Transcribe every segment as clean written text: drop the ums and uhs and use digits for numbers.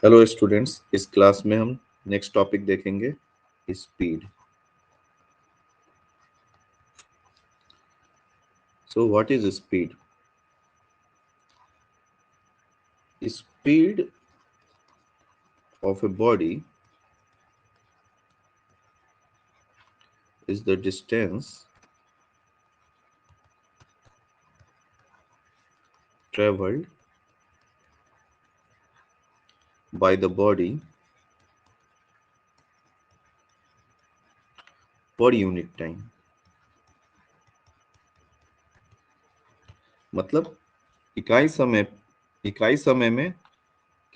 Hello students, इस class में हम नेक्स्ट टॉपिक देखेंगे speed. So what is speed? Speed of a body is the distance traveled by the body per unit time। मतलब इकाई समय में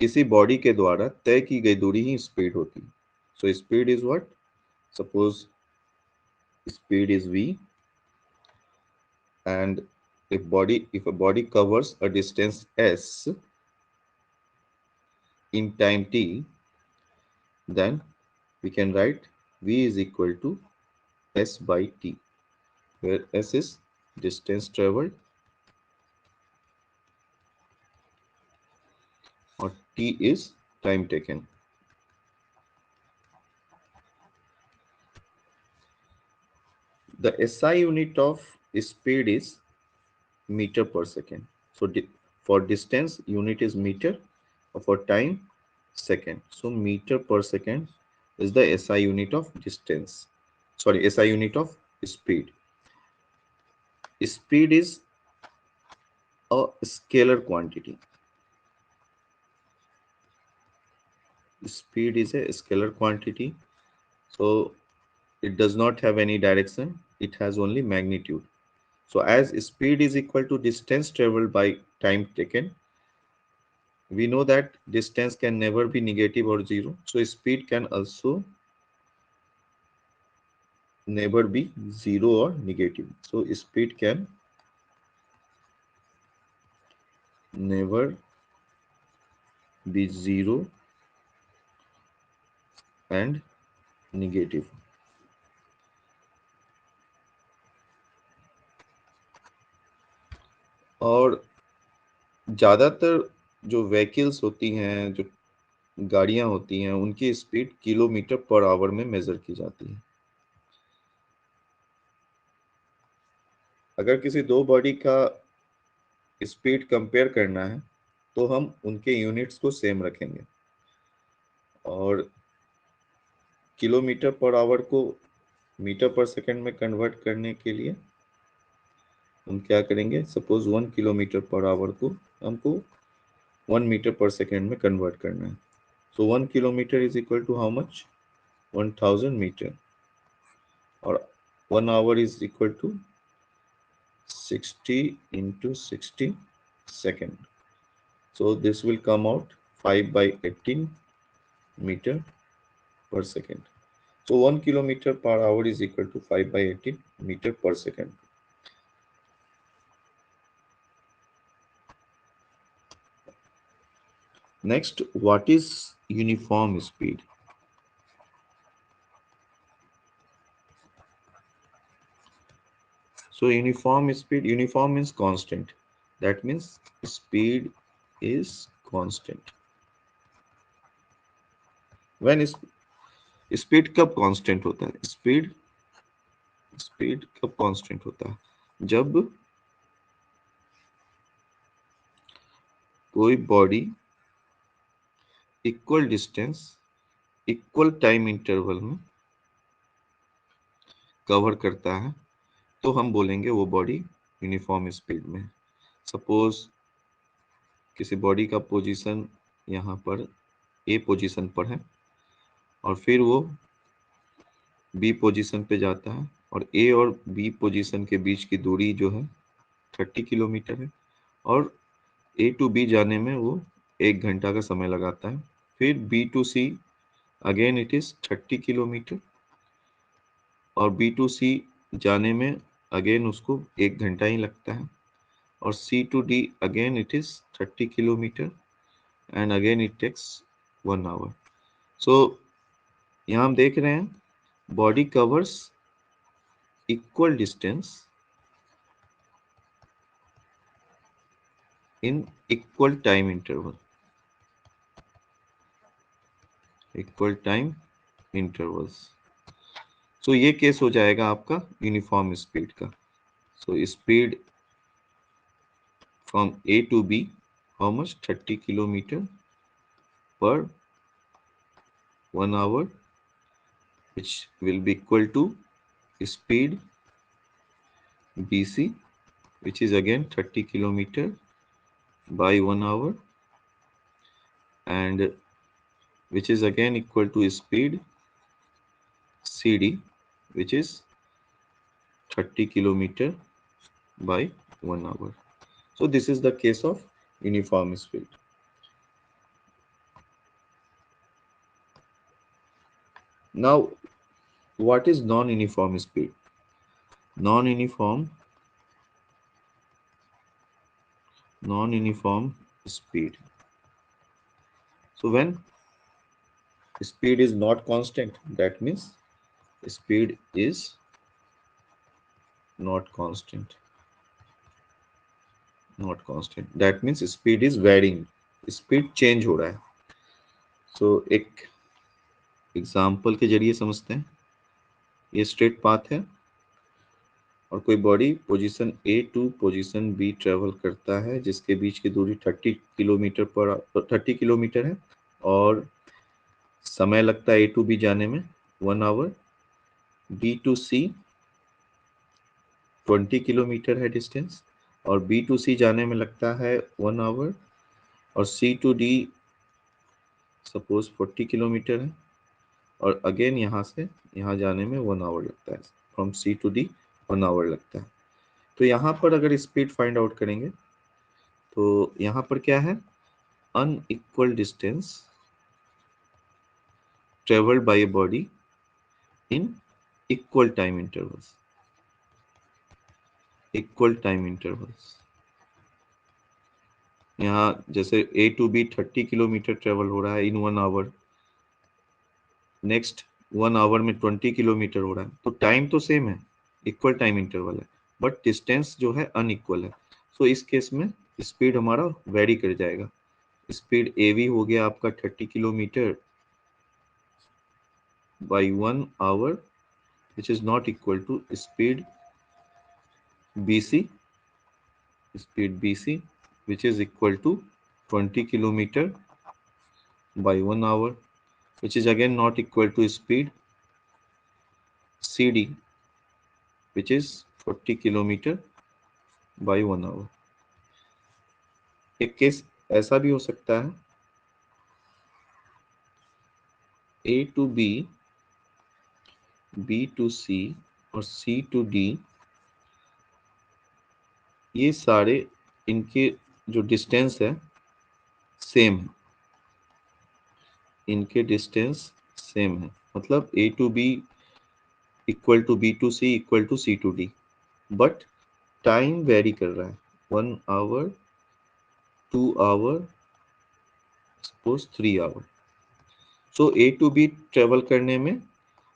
किसी बॉडी के द्वारा तय की गई दूरी ही स्पीड होती है। So speed is what? Suppose speed is v, and if a body covers a distance s in time t, then we can write v is equal to s by t, where s is distance traveled or t is time taken. The SI unit of speed is meter per second. So for distance unit is meter, for time second. So meter per second is the SI unit of distance. Sorry, SI unit of speed. Speed is a scalar quantity. Speed is a scalar quantity. So it does not have any direction. It has only magnitude. So as speed is equal to distance traveled by time taken, we know that distance can never be negative or zero. So speed can also never be zero or negative. So speed can never be zero and negative. और ज़्यादातर जो vehicles होती हैं, जो गाड़ियां होती हैं, उनकी स्पीड किलोमीटर पर आवर में मेजर की जाती है। अगर किसी दो बॉडी का स्पीड कंपेयर करना है तो हम उनके यूनिट्स को सेम रखेंगे और किलोमीटर पर आवर को मीटर पर सेकंड में कन्वर्ट करने के लिए हम क्या करेंगे? सपोज 1 किलोमीटर पर आवर को हमको 1 मीटर पर सेकंड में कन्वर्ट करना है। So 1 kilometre is equal to how much? 1000 metre. और 1 hour is equal to 60 into 60 second. So this will come out 5 by 18 meter per second. So 1 kilometer per hour is equal to 5 by 18 meter per second. Next, what is uniform speed? So uniform means constant. That means speed is constant. When is speed कब constant होता है? speed कब constant होता है? जब कोई body equal distance equal time interval में cover करता है तो हम बोलेंगे वो बॉडी यूनिफॉर्म स्पीड में। सपोज किसी बॉडी का पोजीशन यहाँ पर ए पोजीशन पर है और फिर वो बी पोजीशन पे जाता है और ए और बी पोजीशन के बीच की दूरी जो है 30 किलोमीटर है और ए टू बी जाने में वो 1 घंटा का समय लगाता है। फिर B to C again it is 30 kilometre और बी टू सी जाने में अगेन उसको 1 घंटा ही लगता है और C to D again it is 30 kilometre and again it takes 1 hour. So यहाँ हम देख रहे हैं body covers equal distance in equal time interval. Equal time intervals. So ये केस हो जाएगा आपका यूनिफॉर्म स्पीड का। So speed from A to B, how much, 30 kilometre per 1 hour, which will be equal to speed BC, which is again 30 kilometer by 1 hour, and which is again equal to speed CD, which is 30 kilometer by 1 hour. So this is the case of uniform speed. Now, what is non-uniform speed? Non-uniform speed. So when speed is not constant, that means speed is not constant. That means speed is varying. Speed change हो रहा है. So एक example के जरिए समझते हैं. ये straight path है और कोई body position A to position B travel करता है, जिसके बीच की दूरी 30 किलोमीटर है और समय लगता है ए टू बी जाने में 1 hour. B to C 20 kilometre है डिस्टेंस और बी टू सी जाने में लगता है 1 hour, और C to D suppose 40 kilometre है और अगेन यहाँ से यहाँ जाने में 1 hour लगता है. From C to D 1 hour लगता है. तो यहाँ पर अगर स्पीड फाइंड आउट करेंगे तो यहाँ पर क्या है, unequal distance travelled by a body in equal time intervals. यहाँ जैसे ए टू बी 30 किलोमीटर ट्रेवल हो रहा है इन 1 hour, नेक्स्ट 1 hour में 20 किलोमीटर हो रहा है, तो टाइम तो सेम है, इक्वल टाइम इंटरवल है, बट डिस्टेंस जो है अनइक्वल है. सो इस केस में स्पीड हमारा वेरी कर जाएगा. स्पीड एवी हो गया आपका 30 kilometre by 1 hour, which is not equal to speed BC, which is equal to 20 kilometer by 1 hour, which is again not equal to speed CD, which is 40 kilometer by 1 hour. एक case ऐसा भी हो सकता है, A to B, B to C और C to D, ये सारे इनके जो डिस्टेंस है सेम है, इनके डिस्टेंस सेम है, मतलब A to B equal to B to C equal to C to D, but time vary कर रहा है, 1 hour, 2 hour, suppose 3 hour. So A to B travel करने में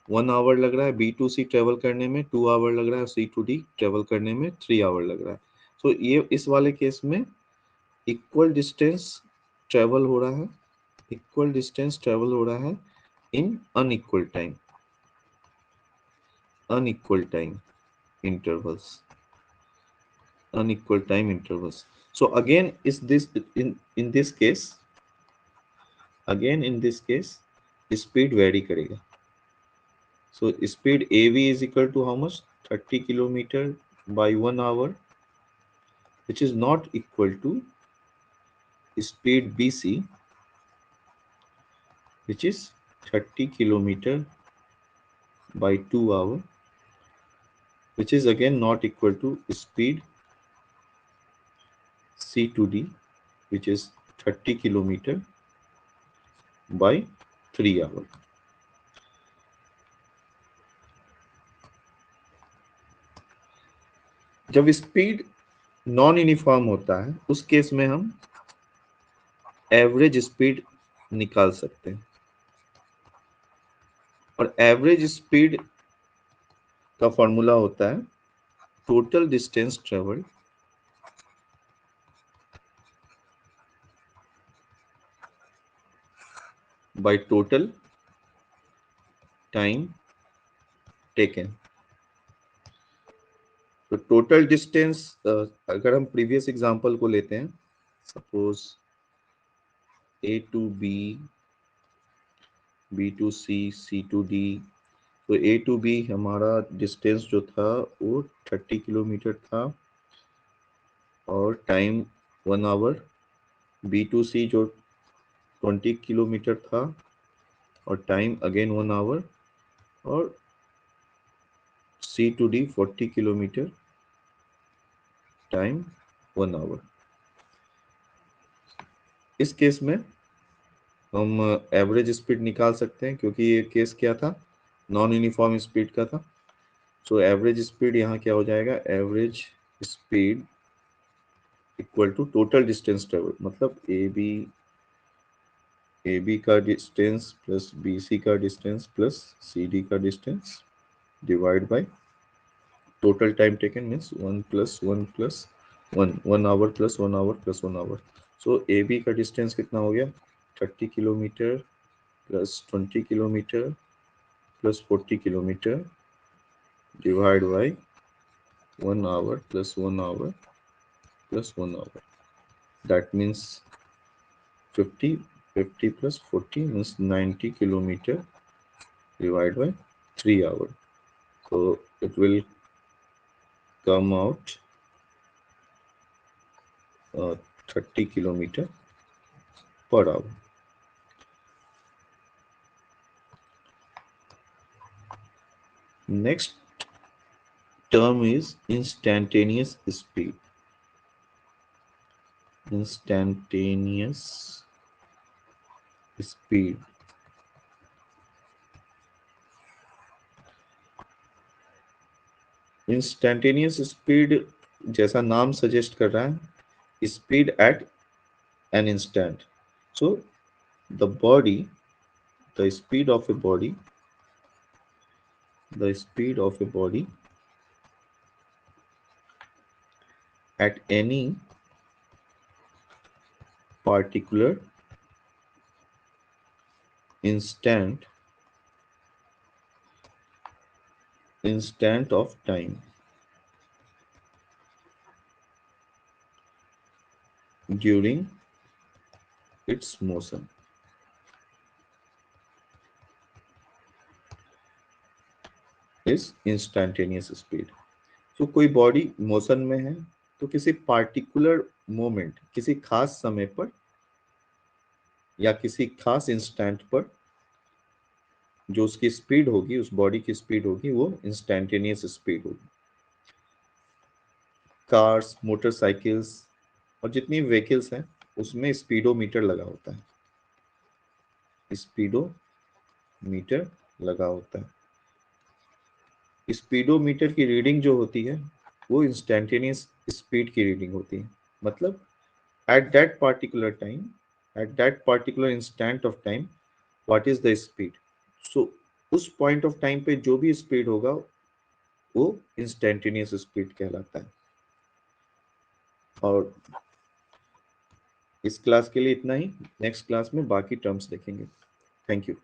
1 hour लग रहा है, B to C ट्रेवल करने में 2 hour लग रहा है, C to D ट्रेवल करने में 3 hour लग रहा है. सो ये इस वाले केस में इक्वल डिस्टेंस ट्रेवल हो रहा है, इन unequal time intervals. So again is this in this case speed vary करेगा. So speed AV is equal to how much, 30 kilometer by 1 hour, which is not equal to speed BC, which is 30 kilometer by 2 hour, which is again not equal to speed C to D, which is 30 kilometer by 3 hour. जब speed non uniform होता है उस case में हम average speed निकाल सकते हैं, और एवरेज स्पीड का फॉर्मूला होता है total distance travelled by total time taken. तो टोटल डिस्टेंस, अगर हम प्रीवियस एग्जांपल को लेते हैं, suppose A to B, B to C, C to D, तो ए टू बी हमारा डिस्टेंस जो था वो 30 किलोमीटर था और time 1 hour. B to C जो 20 किलोमीटर था और टाइम अगेन 1 आवर। और C to D 40 kilometre, time 1 hour. इस केस में हम एवरेज स्पीड निकाल सकते हैं क्योंकि ये केस क्या था, नॉन यूनिफॉर्म स्पीड का था। सो एवरेज स्पीड यहाँ क्या हो जाएगा, average speed equal to total distance travel, मतलब ए बी का डिस्टेंस प्लस बी सी का डिस्टेंस प्लस सी डी का distance divide by total time taken, means 1 plus 1 plus 1 hour plus 1 hour plus 1 hour. So A B का distance कितना हो गया, 30 kilometre plus 20 kilometre plus 40 kilometre divide by 1 hour plus 1 hour plus 1 our. That means 50 plus 40 means 90 kilometer divided by 3 hours. So it will come out 30 kilometer per hour. Next term is instantaneous speed. Instantaneous speed. Instantaneous speed जैसा नाम suggest कर रहा है, speed at an instant. So the body, the speed of a body, the speed of a body at any particular instant of time during its motion is instantaneous speed. तो कोई body motion में है तो किसी particular moment, किसी खास समय पर या किसी खास इंस्टेंट पर जो उसकी स्पीड होगी, उस बॉडी की स्पीड होगी, वो इंस्टेंटेनियस स्पीड होगी। कार्स, मोटरसाइकिल्स और जितनी व्हीकल्स हैं उसमें स्पीडोमीटर लगा होता है, स्पीडोमीटर लगा होता है। स्पीडोमीटर की रीडिंग जो होती है वो इंस्टेंटेनियस स्पीड की रीडिंग होती है, मतलब at that particular time, at that particular instant of time, what is the speed? So उस पॉइंट ऑफ टाइम पे जो भी स्पीड होगा वो इंस्टेंटेनियस स्पीड कहलाता है। और इस क्लास के लिए इतना ही, नेक्स्ट क्लास में बाकी टर्म्स देखेंगे। Thank you.